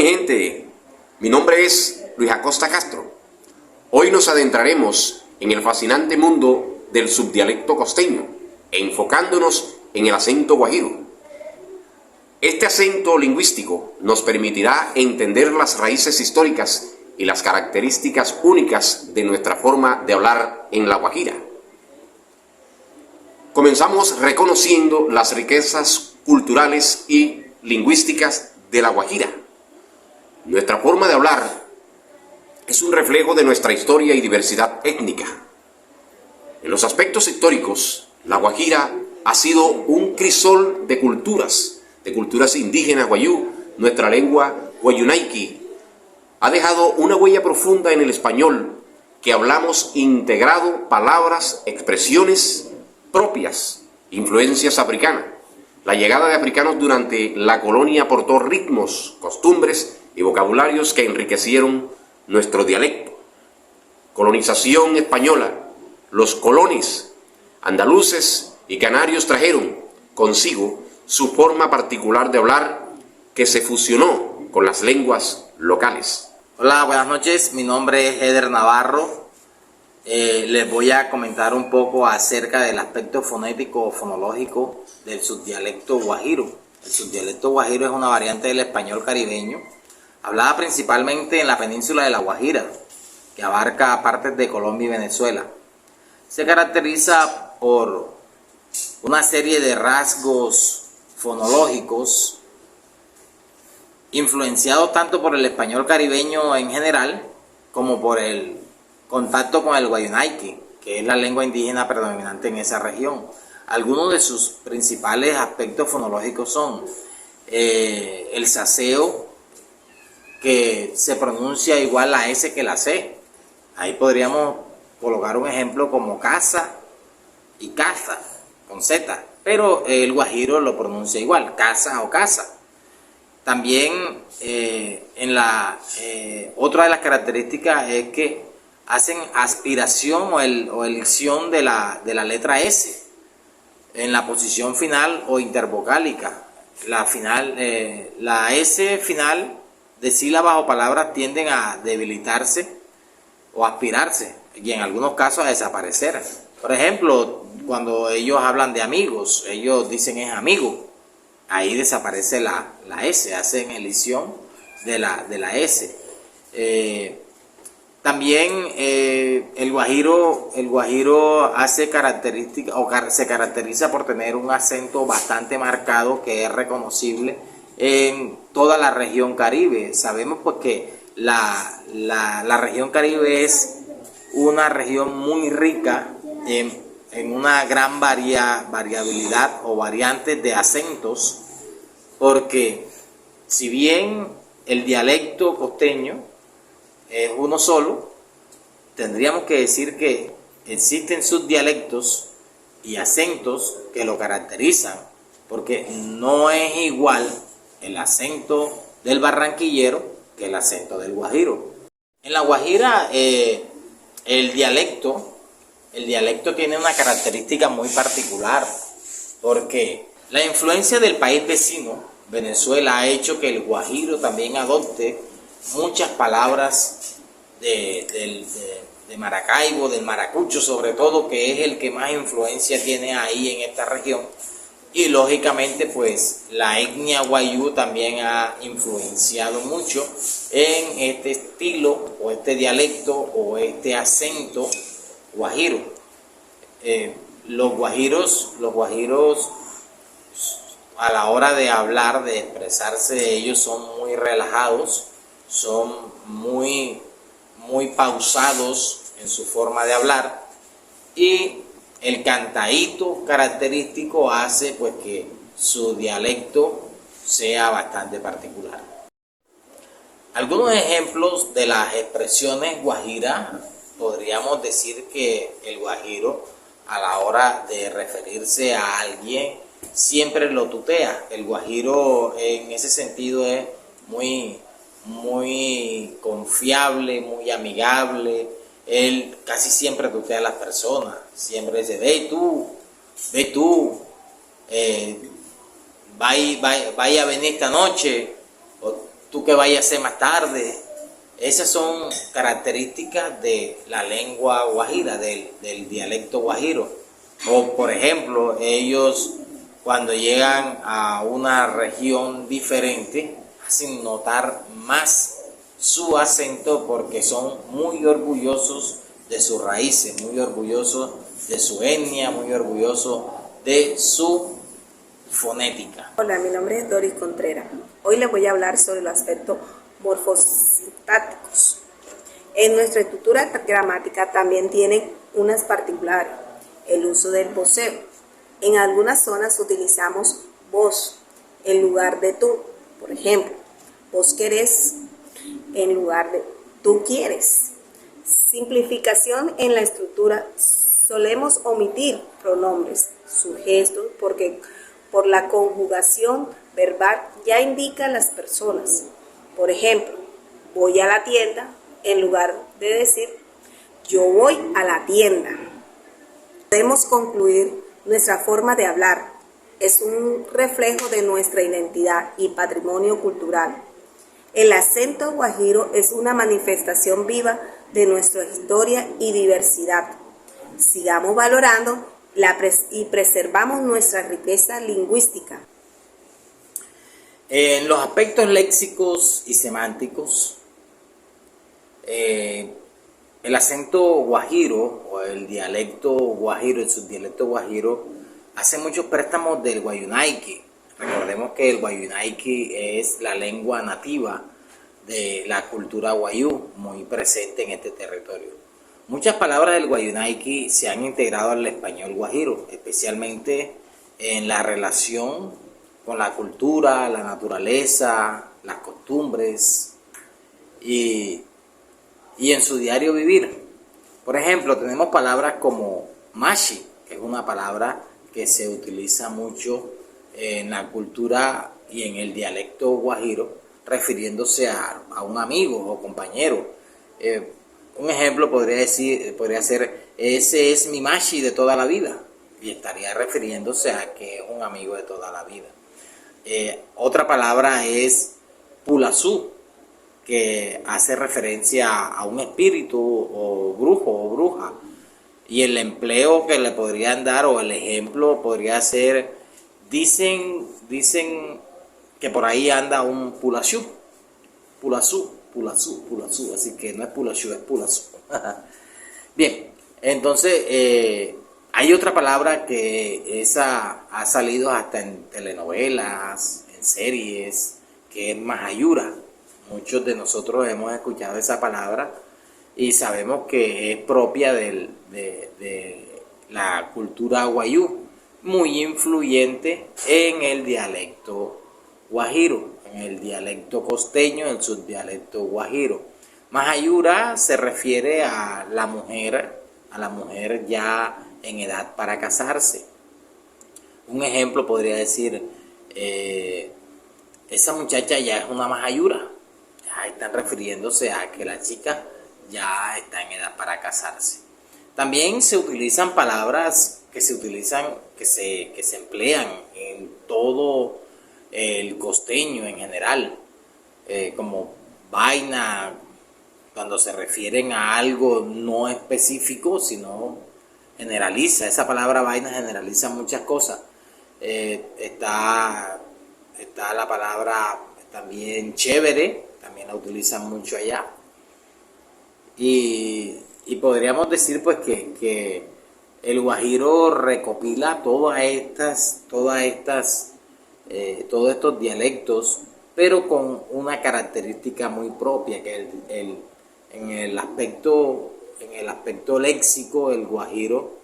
Gente, mi nombre es Luis Acosta Castro. Hoy nos adentraremos en el fascinante mundo del subdialecto costeño, enfocándonos en el acento guajiro. Este acento lingüístico nos permitirá entender las raíces históricas y las características únicas de nuestra forma de hablar en La Guajira. Comenzamos reconociendo las riquezas culturales y lingüísticas de La Guajira. Nuestra forma de hablar es un reflejo de nuestra historia y diversidad étnica. En los aspectos históricos, La Guajira ha sido un crisol de culturas indígenas guayú. Nuestra lengua guayunaiki ha dejado una huella profunda en el español que hablamos, integrado palabras, expresiones propias, influencias africanas. La llegada de africanos durante la colonia aportó ritmos, costumbres y vocabularios que enriquecieron nuestro dialecto. Colonización española. Los colones andaluces y canarios trajeron consigo su forma particular de hablar que se fusionó con las lenguas locales. Hola, buenas noches. Mi nombre es Eder Navarro. Les voy a comentar un poco acerca del aspecto fonético o fonológico del subdialecto guajiro. El subdialecto guajiro es una variante del español caribeño, hablada principalmente en la península de La Guajira, que abarca partes de Colombia y Venezuela. Se caracteriza por una serie de rasgos fonológicos influenciados tanto por el español caribeño en general como por el contacto con el guayunaiki, que es la lengua indígena predominante en esa región. Algunos de sus principales aspectos fonológicos son el saseo, que se pronuncia igual la S que la C. Ahí podríamos colocar un ejemplo como casa y caza, con Z, pero el guajiro lo pronuncia igual, casa o casa. También otra de las características es que hacen aspiración o elixir de la letra S en la posición final o intervocálica. La S final de sílabas o palabras tienden a debilitarse o aspirarse y en algunos casos a desaparecer. Por ejemplo, cuando ellos hablan de amigos, ellos dicen es amigo, ahí desaparece la S, hacen elisión de la S. También el guajiro hace característica o se caracteriza por tener un acento bastante marcado que es reconocible en toda la región Caribe. Sabemos pues que la región Caribe es una región muy rica en una gran variabilidad o variantes de acentos, porque si bien el dialecto costeño es uno solo, tendríamos que decir que existen subdialectos y acentos que lo caracterizan, porque no es igual el acento del barranquillero que el acento del guajiro. En La Guajira el dialecto tiene una característica muy particular, porque la influencia del país vecino, Venezuela, ha hecho que el guajiro también adopte muchas palabras de Maracaibo, del maracucho sobre todo, que es el que más influencia tiene ahí en esta región. Y lógicamente pues la etnia guayú también ha influenciado mucho en este estilo o este dialecto o este acento guajiro. Los guajiros a la hora de hablar, de expresarse, ellos son muy relajados, son muy pausados en su forma de hablar, y el cantadito característico hace pues que su dialecto sea bastante particular. Algunos ejemplos de las expresiones guajiras: podríamos decir que el guajiro a la hora de referirse a alguien siempre lo tutea. El guajiro en ese sentido es muy confiable, muy amigable. Él casi siempre tutea a las personas, siempre dice ve tú, vaya a venir esta noche, tú qué vayas a hacer más tarde. Esas son características de la lengua guajira, del dialecto guajiro. O por ejemplo, ellos cuando llegan a una región diferente hacen notar más su acento porque son muy orgullosos de sus raíces, muy orgullosos de su etnia, muy orgullosos de su fonética. Hola, mi nombre es Doris Contreras. Hoy les voy a hablar sobre los aspectos morfosintácticos. En nuestra estructura gramática también tienen unas particulares. El uso del voceo. En algunas zonas utilizamos vos en lugar de tú. Por ejemplo, vos querés en lugar de tú quieres. Simplificación en la estructura. Solemos omitir pronombres, sujetos, porque por la conjugación verbal ya indica las personas. Por ejemplo, voy a la tienda en lugar de decir yo voy a la tienda. Podemos concluir nuestra forma de hablar es un reflejo de nuestra identidad y patrimonio cultural. El acento guajiro es una manifestación viva de nuestra historia y diversidad. Sigamos valorando y preservamos nuestra riqueza lingüística. En los aspectos léxicos y semánticos, el acento guajiro o el dialecto guajiro, el subdialecto guajiro, hace muchos préstamos del guayunaiki. Recordemos que el guayunaiki es la lengua nativa de la cultura guayú, muy presente en este territorio. Muchas palabras del guayunaiki se han integrado al español guajiro, especialmente en la relación con la cultura, la naturaleza, las costumbres y en su diario vivir. Por ejemplo, tenemos palabras como mashi, que es una palabra que se utiliza mucho en la cultura y en el dialecto guajiro, refiriéndose a un amigo o compañero. Un ejemplo podría ser, ese es mi mashi de toda la vida, y estaría refiriéndose a que es un amigo de toda la vida. Otra palabra es pulazú, que hace referencia a un espíritu o brujo o bruja, y el empleo que le podrían dar o el ejemplo podría ser, dicen que por ahí anda un pulazú, así que no es pulazú, es pulazú. Bien, entonces hay otra palabra que esa ha salido hasta en telenovelas, en series, que es majayura. Muchos de nosotros hemos escuchado esa palabra y sabemos que es propia de la cultura guayú, muy influyente en el dialecto guajiro, en el dialecto costeño, el subdialecto guajiro. Majayura se refiere a la mujer ya en edad para casarse. Un ejemplo podría decir, esa muchacha ya es una majayura. Ya están refiriéndose a que la chica ya está en edad para casarse. También se utilizan palabras que se emplean en todo el costeño en general, como vaina, cuando se refieren a algo no específico, sino generaliza. Esa palabra vaina generaliza muchas cosas. Está la palabra también chévere, también la utilizan mucho allá. Y podríamos decir pues que el guajiro recopila todos estos dialectos, pero con una característica muy propia, que en el aspecto léxico el guajiro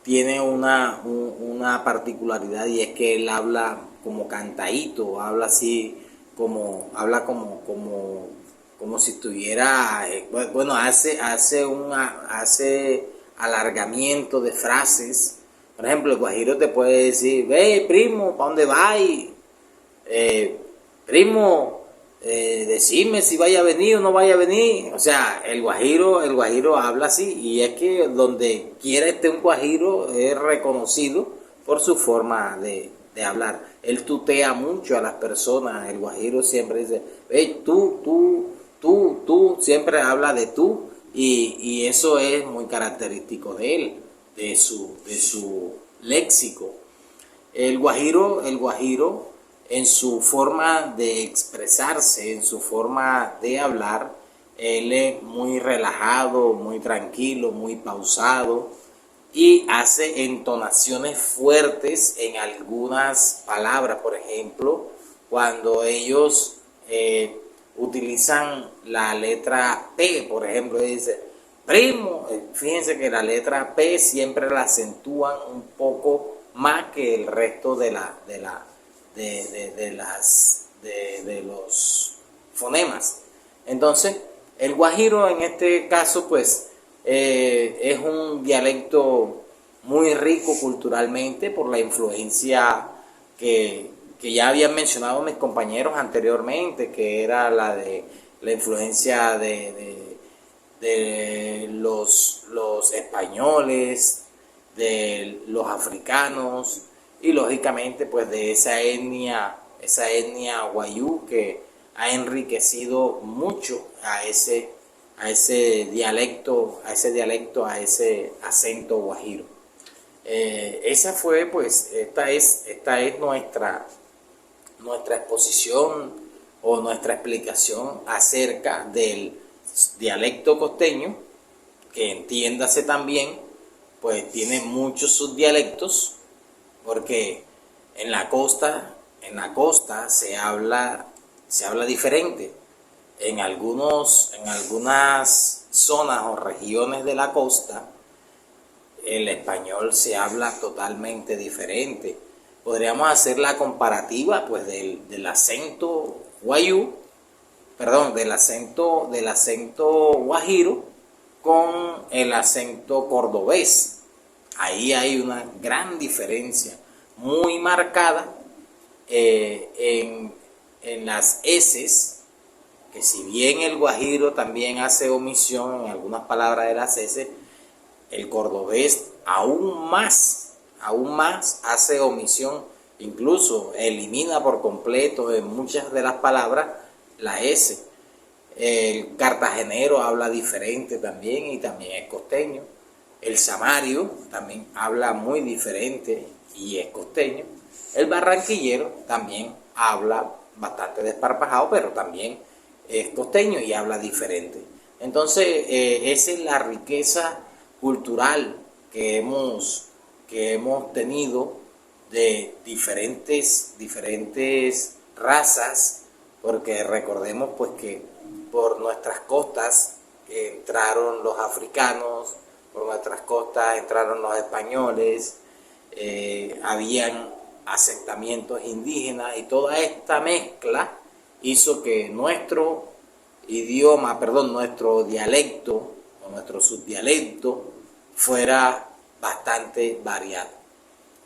tiene una particularidad, y es que él habla como cantadito, habla como si estuviera, bueno, hace alargamiento de frases. Por ejemplo, el guajiro te puede decir, ve primo, ¿para dónde vas? Primo, decime si vaya a venir o no vaya a venir. O sea, el guajiro habla así, y es que donde quiera esté un guajiro es reconocido por su forma de hablar. él tutea mucho a las personas. El guajiro siempre dice, hey, tú, siempre habla de tú, y eso es muy característico de él, de su léxico. El guajiro en su forma de expresarse, en su forma de hablar, él es muy relajado, muy tranquilo, muy pausado y hace entonaciones fuertes en algunas palabras. Por ejemplo, cuando ellos utilizan la letra P, por ejemplo, dice primo. Fíjense que la letra P siempre la acentúan un poco más que el resto de los fonemas. Entonces, el guajiro en este caso, pues, es un dialecto muy rico culturalmente por la influencia que ya habían mencionado mis compañeros anteriormente, que era la influencia de los españoles, de los africanos y lógicamente pues de esa etnia guayú, que ha enriquecido mucho a ese dialecto, a ese acento guajiro. Esa fue, pues, esta es nuestra exposición o nuestra explicación acerca del dialecto costeño, que entiéndase también, pues tiene muchos subdialectos, porque en la costa se habla diferente. En algunas zonas o regiones de la costa, el español se habla totalmente diferente. Podríamos hacer la comparativa, pues, del acento guayú, perdón, del acento guajiro con el acento cordobés. Ahí hay una gran diferencia muy marcada en las eses, que si bien el guajiro también hace omisión en algunas palabras de las eses, el cordobés aún más hace omisión, incluso elimina por completo en muchas de las palabras la S. El cartagenero habla diferente también, y también es costeño. El samario también habla muy diferente y es costeño. El barranquillero también habla bastante desparpajado, pero también es costeño y habla diferente. Entonces, esa es la riqueza cultural que hemos tenido, de diferentes razas, porque recordemos pues que por nuestras costas entraron los africanos, por nuestras costas entraron los españoles, habían asentamientos indígenas, y toda esta mezcla hizo que nuestro dialecto o nuestro subdialecto fuera bastante variado.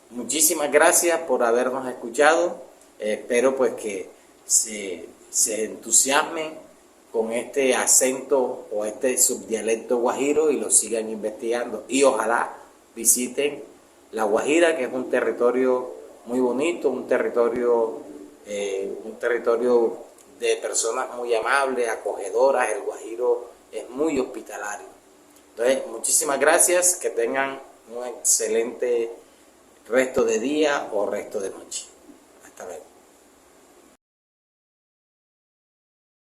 Muchísimas gracias por habernos escuchado. Espero pues que se entusiasmen con este acento o este subdialecto guajiro y lo sigan investigando, y ojalá visiten La Guajira, que es un territorio muy bonito, un territorio de personas muy amables, acogedoras. El guajiro es muy hospitalario. Entonces, muchísimas gracias, que tengan un excelente resto de día o resto de noche. Hasta luego.